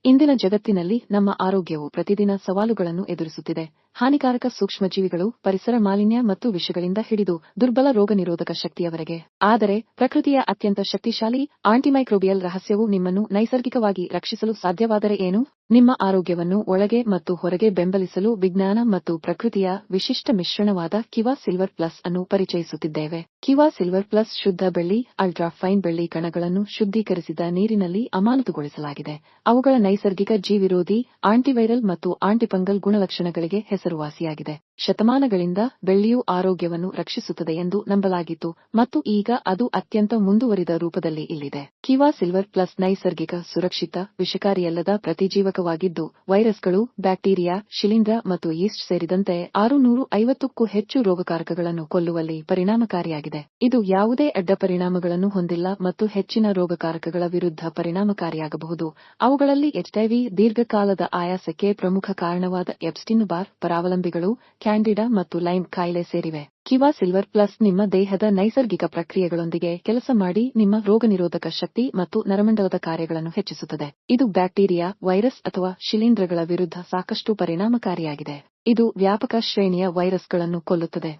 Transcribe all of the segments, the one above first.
ಇಂದಿನ ಜಗತ್ತಿನಲ್ಲಿ ನಮ್ಮ ಆರೋಗ್ಯವು ಪ್ರತಿದಿನ ಸವಾಲುಗಳನ್ನು ಎದುರಿಸುತ್ತಿದೆ. ಹಾನಿಕಾರಕ ಸೂಕ್ಷ್ಮಜೀವಿಗಳು, ಪರಿಸರ ಮಾಲಿನ್ಯ ಮತ್ತು ವಿಷಗಳಿಂದ ಹಿಡಿದು ದುರ್ಬಲ ರೋಗನಿರೋಧಕ ಶಕ್ತಿಯವರೆಗೆ. ಆದರೆ ಪ್ರಕೃತಿಯ ಅತ್ಯಂತ ಶಕ್ತಿಶಾಲಿ ಆಂಟಿಮೈಕ್ರೋಬಿಯಲ್ ರಹಸ್ಯವು ನಿಮ್ಮನ್ನು ನೈಸರ್ಗಿಕವಾಗಿ ರಕ್ಷಿಸಲು ಸಾಧ್ಯವಾದರೆ ಏನು? ನಿಮ್ಮ ಆರೋಗ್ಯವನ್ನು ಒಳಗೆ ಮತ್ತು ಹೊರಗೆ ಬೆಂಬಲಿಸಲು ವಿಜ್ಞಾನ ಮತ್ತು ಪ್ರಕೃತಿಯ ವಿಶಿಷ್ಟ ಮಿಶ್ರಣವಾದ ಕಿವಾ ಸಿಲ್ವರ್ ಪ್ಲಸ್ ಅನ್ನು ಪರಿಚಯಿಸುತ್ತಿದ್ದೇವೆ. ಕಿವಾ ಸಿಲ್ವರ್ ಪ್ಲಸ್ ಶುದ್ಧ ಬೆಳ್ಳಿ, ಅಲ್ಟ್ರಾ ಫೈನ್ ಬೆಳ್ಳಿ ಕಣಗಳನ್ನು ಶುದ್ಧೀಕರಿಸಿದ ನೀರಿನಲ್ಲಿ ಅಮಾನತುಗೊಳಿಸಲಾಗಿದೆ. ಅವುಗಳ ನೈಸರ್ಗಿಕ ಜೀವಿರೋಧಿ, ಆಂಟಿವೈರಲ್ ಮತ್ತು ಆಂಟಿಫಂಗಲ್ ಗುಣಲಕ್ಷಣಗಳಿಗೆ ಹೆಸರುವಾಸಿಯಾಗಿದೆ. ಶತಮಾನಗಳಿಂದ ಬೆಳ್ಳಿಯು ಆರೋಗ್ಯವನ್ನು ರಕ್ಷಿಸುತ್ತದೆ ಎಂದು ನಂಬಲಾಗಿತ್ತು ಮತ್ತು ಈಗ ಅದು ಅತ್ಯಂತ ಮುಂದುವರಿದ ರೂಪದಲ್ಲಿ ಇಲ್ಲಿದೆ. ಕಿವಾ ಸಿಲ್ವರ್ ಪ್ಲಸ್ ನೈಸರ್ಗಿಕ, ಸುರಕ್ಷಿತ, ವಿಷಕಾರಿಯಲ್ಲದ ಪ್ರತಿಜೀವಕವಾಗಿದ್ದು ವೈರಸ್ಗಳು, ಬ್ಯಾಕ್ಟೀರಿಯಾ, ಶಿಲೀಂಧ್ರ ಮತ್ತು ಯೀಸ್ಟ್ ಸೇರಿದಂತೆ 650ಕ್ಕೂ ಹೆಚ್ಚು ರೋಗಕಾರಕಗಳನ್ನು ಕೊಲ್ಲುವಲ್ಲಿ ಪರಿಣಾಮಕಾರಿಯಾಗಿದೆ. ಇದು ಯಾವುದೇ ಅಡ್ಡಪರಿಣಾಮಗಳನ್ನು ಹೊಂದಿಲ್ಲ ಮತ್ತು ಹೆಚ್ಚಿನ ರೋಗಕಾರಕಗಳ ವಿರುದ್ಧ ಪರಿಣಾಮಕಾರಿಯಾಗಬಹುದು. ಅವುಗಳಲ್ಲಿ ಎಚ್ಐವಿ, ದೀರ್ಘಕಾಲದ ಆಯಾಸಕ್ಕೆ ಪ್ರಮುಖ ಕಾರಣವಾದ ಎಪ್ಸ್ಟೀನ್ ಬಾರ್, ಪರಾವಲಂಬಿಗಳು, ಕ್ಯಾಂಡಿಡಾ ಮತ್ತು ಲೈಮ್ ಕಾಯಿಲೆ ಸೇರಿವೆ. ಕಿವಾ ಸಿಲ್ವರ್ ಪ್ಲಸ್ ನಿಮ್ಮ ದೇಹದ ನೈಸರ್ಗಿಕ ಪ್ರಕ್ರಿಯೆಗಳೊಂದಿಗೆ ಕೆಲಸ ಮಾಡಿ ನಿಮ್ಮ ರೋಗನಿರೋಧಕ ಶಕ್ತಿ ಮತ್ತು ನರಮಂಡಲದ ಕಾರ್ಯಗಳನ್ನು ಹೆಚ್ಚಿಸುತ್ತದೆ. ಇದು ಬ್ಯಾಕ್ಟೀರಿಯಾ, ವೈರಸ್ ಅಥವಾ ಶಿಲೀಂಧ್ರಗಳ ವಿರುದ್ಧ ಸಾಕಷ್ಟು ಪರಿಣಾಮಕಾರಿಯಾಗಿದೆ. ಇದು ವ್ಯಾಪಕ ಶ್ರೇಣಿಯ ವೈರಸ್ಗಳನ್ನು ಕೊಲ್ಲುತ್ತದೆ.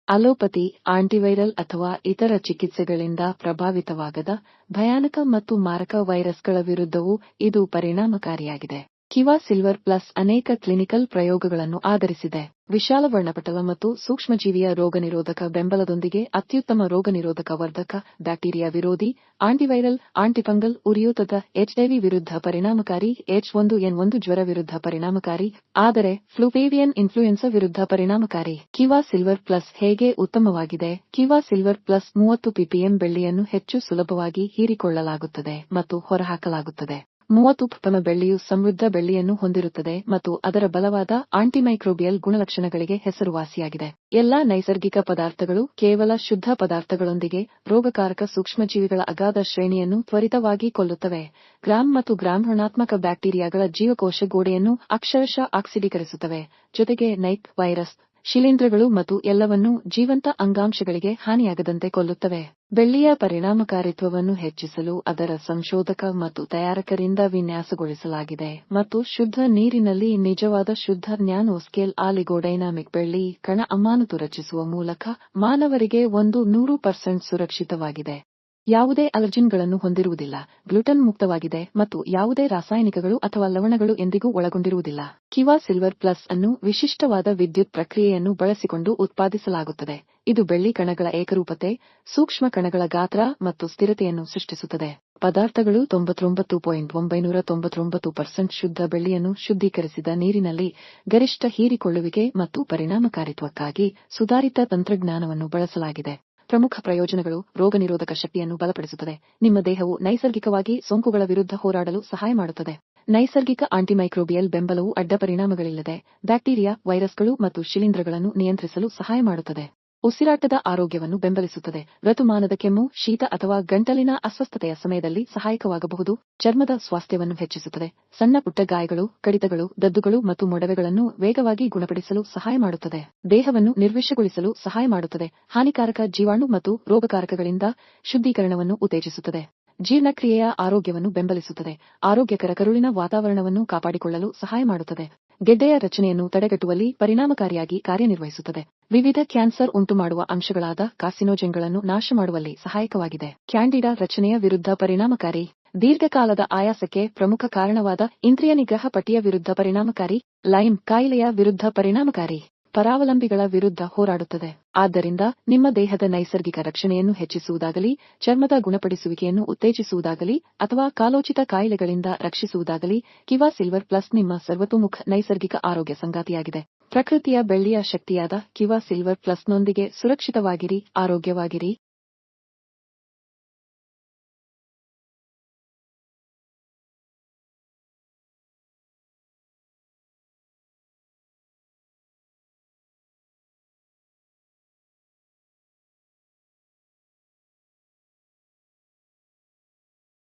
ಅಲೋಪತಿ, ಆಂಟಿವೈರಲ್ ಅಥವಾ ಇತರ ಚಿಕಿತ್ಸೆಗಳಿಂದ ಪ್ರಭಾವಿತವಾಗದ ಭಯಾನಕ ಮತ್ತು ಮಾರಕ ವೈರಸ್ಗಳ ವಿರುದ್ಧವೂ ಇದು ಪರಿಣಾಮಕಾರಿಯಾಗಿದೆ. ಕಿವಾ ಸಿಲ್ವರ್ ಪ್ಲಸ್ ಅನೇಕ ಕ್ಲಿನಿಕಲ್ ಪ್ರಯೋಗಗಳನ್ನು ಆಧರಿಸಿದೆ. ವಿಶಾಲ ವರ್ಣಪಟಲ ಮತ್ತು ಸೂಕ್ಷ್ಮಜೀವಿಯ ರೋಗನಿರೋಧಕ ಬೆಂಬಲದೊಂದಿಗೆ ಅತ್ಯುತ್ತಮ ರೋಗನಿರೋಧಕ ವರ್ಧಕ, ಬ್ಯಾಕ್ಟೀರಿಯಾ ವಿರೋಧಿ, ಆಂಟಿವೈರಲ್, ಆಂಟಿಫಂಗಲ್, ಉರಿಯೂತದ, ಎಚ್ಐವಿ ವಿರುದ್ಧ ಪರಿಣಾಮಕಾರಿ, H1N1 ಜ್ವರ ವಿರುದ್ಧ ಪರಿಣಾಮಕಾರಿ, ಆದರೆ ಫ್ಲೂವೇವಿಯನ್ ಇನ್ಫ್ಲೂಯೆನ್ಸಾ ವಿರುದ್ಧ ಪರಿಣಾಮಕಾರಿ. ಕಿವಾ ಸಿಲ್ವರ್ ಪ್ಲಸ್ ಹೇಗೆ ಉತ್ತಮವಾಗಿದೆ? ಕಿವಾ ಸಿಲ್ವರ್ ಪ್ಲಸ್ 30 ppm ಬೆಳ್ಳಿಯನ್ನು ಹೆಚ್ಚು ಸುಲಭವಾಗಿ ಹೀರಿಕೊಳ್ಳಲಾಗುತ್ತದೆ ಮತ್ತು ಹೊರಹಾಕಲಾಗುತ್ತದೆ. 30 ppm ಬೆಳ್ಳಿಯು ಸಮೃದ್ಧ ಬೆಳ್ಳಿಯನ್ನು ಹೊಂದಿರುತ್ತದೆ ಮತ್ತು ಅದರ ಬಲವಾದ ಆಂಟಿಮೈಕ್ರೋಬಿಯಲ್ ಗುಣಲಕ್ಷಣಗಳಿಗೆ ಹೆಸರುವಾಸಿಯಾಗಿದೆ. ಎಲ್ಲಾ ನೈಸರ್ಗಿಕ ಪದಾರ್ಥಗಳು ಕೇವಲ ಶುದ್ಧ ಪದಾರ್ಥಗಳೊಂದಿಗೆ ರೋಗಕಾರಕ ಸೂಕ್ಷ್ಮಜೀವಿಗಳ ಅಗಾಧ ಶ್ರೇಣಿಯನ್ನು ತ್ವರಿತವಾಗಿ ಕೊಲ್ಲುತ್ತವೆ. ಗ್ರಾಂ ಮತ್ತು ಗ್ರಾಂ ಋಣಾತ್ಮಕ ಬ್ಯಾಕ್ಟೀರಿಯಾಗಳ ಜೀವಕೋಶ ಗೋಡೆಯನ್ನು ಅಕ್ಷರಶಃ ಆಕ್ಸಿಡೀಕರಿಸುತ್ತವೆ, ಜೊತೆಗೆ ನೈಕ್, ವೈರಸ್, ಶಿಲೀಂಧ್ರಗಳು ಮತ್ತು ಎಲ್ಲವನ್ನೂ ಜೀವಂತ ಅಂಗಾಂಶಗಳಿಗೆ ಹಾನಿಯಾಗದಂತೆ ಕೊಲ್ಲುತ್ತವೆ. ಬೆಳ್ಳಿಯ ಪರಿಣಾಮಕಾರಿತ್ವವನ್ನು ಹೆಚ್ಚಿಸಲು ಅದರ ಸಂಶೋಧಕ ಮತ್ತು ತಯಾರಕರಿಂದ ವಿನ್ಯಾಸಗೊಳಿಸಲಾಗಿದೆ ಮತ್ತು ಶುದ್ಧ ನೀರಿನಲ್ಲಿ ನಿಜವಾದ ಶುದ್ಧ ನ್ಯಾನೋಸ್ಕೇಲ್ ಆಲಿಗೋಡೈನಾಮಿಕ್ ಬೆಳ್ಳಿ ಕಣ ಅಮಾನತು ರಚಿಸುವ ಮೂಲಕ ಮಾನವರಿಗೆ 100% ಸುರಕ್ಷಿತವಾಗಿದೆ. ಯಾವುದೇ ಅಲರ್ಜಿನ್ಗಳನ್ನು ಹೊಂದಿರುವುದಿಲ್ಲ, ಗ್ಲುಟನ್ ಮುಕ್ತವಾಗಿದೆ ಮತ್ತು ಯಾವುದೇ ರಾಸಾಯನಿಕಗಳು ಅಥವಾ ಲವಣಗಳು ಎಂದಿಗೂ ಒಳಗೊಂಡಿರುವುದಿಲ್ಲ. ಕಿವಾ ಸಿಲ್ವರ್ ಪ್ಲಸ್ ಅನ್ನು ವಿಶಿಷ್ಟವಾದ ವಿದ್ಯುತ್ ಪ್ರಕ್ರಿಯೆಯನ್ನು ಬಳಸಿಕೊಂಡು ಉತ್ಪಾದಿಸಲಾಗುತ್ತದೆ. ಇದು ಬೆಳ್ಳಿ ಕಣಗಳ ಏಕರೂಪತೆ, ಸೂಕ್ಷ್ಮ ಕಣಗಳ ಗಾತ್ರ ಮತ್ತು ಸ್ಥಿರತೆಯನ್ನು ಸೃಷ್ಟಿಸುತ್ತದೆ. ಪದಾರ್ಥಗಳು 99.999% ಶುದ್ಧ ಬೆಳ್ಳಿಯನ್ನು ಶುದ್ಧೀಕರಿಸಿದ ನೀರಿನಲ್ಲಿ ಗರಿಷ್ಠ ಹೀರಿಕೊಳ್ಳುವಿಕೆ ಮತ್ತು ಪರಿಣಾಮಕಾರಿತ್ವಕ್ಕಾಗಿ ಸುಧಾರಿತ ತಂತ್ರಜ್ಞಾನವನ್ನು ಬಳಸಲಾಗಿದೆ. ಪ್ರಮುಖ ಪ್ರಯೋಜನಗಳು: ರೋಗನಿರೋಧಕ ಶಕ್ತಿಯನ್ನು ಬಲಪಡಿಸುತ್ತದೆ. ನಿಮ್ಮ ದೇಹವು ನೈಸರ್ಗಿಕವಾಗಿ ಸೋಂಕುಗಳ ವಿರುದ್ಧ ಹೋರಾಡಲು ಸಹಾಯ ಮಾಡುತ್ತದೆ. ನೈಸರ್ಗಿಕ ಆಂಟಿಮೈಕ್ರೋಬಿಯಲ್ ಬೆಂಬಲವು ಅಡ್ಡಪರಿಣಾಮಗಳಿಲ್ಲದೆ ಬ್ಯಾಕ್ಟೀರಿಯಾ, ವೈರಸ್ಗಳು ಮತ್ತು ಶಿಲೀಂಧ್ರಗಳನ್ನು ನಿಯಂತ್ರಿಸಲು ಸಹಾಯ ಮಾಡುತ್ತದೆ. ಉಸಿರಾಟದ ಆರೋಗ್ಯವನ್ನು ಬೆಂಬಲಿಸುತ್ತದೆ. ಋತುಮಾನದ ಕೆಮ್ಮು, ಶೀತ ಅಥವಾ ಗಂಟಲಿನ ಅಸ್ವಸ್ಥತೆಯ ಸಮಯದಲ್ಲಿ ಸಹಾಯಕವಾಗಬಹುದು. ಚರ್ಮದ ಸ್ವಾಸ್ಥ್ಯವನ್ನು ಹೆಚ್ಚಿಸುತ್ತದೆ. ಸಣ್ಣ ಪುಟ್ಟ ಗಾಯಗಳು, ಕಡಿತಗಳು, ದದ್ದುಗಳು ಮತ್ತು ಮೊಡವೆಗಳನ್ನು ವೇಗವಾಗಿ ಗುಣಪಡಿಸಲು ಸಹಾಯ ಮಾಡುತ್ತದೆ. ದೇಹವನ್ನು ನಿರ್ವಿಷಗೊಳಿಸಲು ಸಹಾಯ ಮಾಡುತ್ತದೆ. ಹಾನಿಕಾರಕ ಜೀವಾಣು ಮತ್ತು ರೋಗಕಾರಕಗಳಿಂದ ಶುದ್ಧೀಕರಣವನ್ನು ಉತ್ತೇಜಿಸುತ್ತದೆ. ಜೀರ್ಣಕ್ರಿಯೆಯ ಆರೋಗ್ಯವನ್ನು ಬೆಂಬಲಿಸುತ್ತದೆ. ಆರೋಗ್ಯಕರ ಕರುಳಿನ ವಾತಾವರಣವನ್ನು ಕಾಪಾಡಿಕೊಳ್ಳಲು ಸಹಾಯ ಮಾಡುತ್ತದೆ. ಗೆಡ್ಡೆಯ ರಚನೆಯನ್ನು ತಡೆಗಟ್ಟುವಲ್ಲಿ ಪರಿಣಾಮಕಾರಿಯಾಗಿ ಕಾರ್ಯನಿರ್ವಹಿಸುತ್ತದೆ. ವಿವಿಧ ಕ್ಯಾನ್ಸರ್ ಉಂಟುಮಾಡುವ ಅಂಶಗಳಾದ ಕಾರ್ಸಿನೋಜೆನ್ಗಳನ್ನು ನಾಶಮಾಡುವಲ್ಲಿ ಸಹಾಯಕವಾಗಿದೆ. ಕ್ಯಾಂಡಿಡಾ ರಚನೆಯ ವಿರುದ್ಧ ಪರಿಣಾಮಕಾರಿ. ದೀರ್ಘಕಾಲದ ಆಯಾಸಕ್ಕೆ ಪ್ರಮುಖ ಕಾರಣವಾದ ಇಂದ್ರಿಯ ನಿಗ್ರಹ ಪಟ್ಟಿಯ ವಿರುದ್ಧ ಪರಿಣಾಮಕಾರಿ. ಲೈಮ್ ಕಾಯಿಲೆಯ ವಿರುದ್ಧ ಪರಿಣಾಮಕಾರಿ. ಪರಾವಲಂಬಿಗಳ ವಿರುದ್ಧ ಹೋರಾಡುತ್ತದೆ. ಆದ್ದರಿಂದ ನಿಮ್ಮ ದೇಹದ ನೈಸರ್ಗಿಕ ರಕ್ಷಣೆಯನ್ನು ಹೆಚ್ಚಿಸುವುದಾಗಲಿ, ಚರ್ಮದ ಗುಣಪಡಿಸುವಿಕೆಯನ್ನು ಉತ್ತೇಜಿಸುವುದಾಗಲಿ ಅಥವಾ ಕಾಲೋಚಿತ ಕಾಯಿಲೆಗಳಿಂದ ರಕ್ಷಿಸುವುದಾಗಲಿ, ಕಿವಾ ಸಿಲ್ವರ್ ಪ್ಲಸ್ ನಿಮ್ಮ ಸರ್ವತೋಮುಖ ನೈಸರ್ಗಿಕ ಆರೋಗ್ಯ ಸಂಗಾತಿಯಾಗಿದೆ. ಪ್ರಕೃತಿಯ ಬೆಳ್ಳಿಯ ಶಕ್ತಿಯಾದ ಕಿವಾ ಸಿಲ್ವರ್ ಪ್ಲಸ್ನೊಂದಿಗೆ ಸುರಕ್ಷಿತವಾಗಿರಿ, ಆರೋಗ್ಯವಾಗಿರಿ.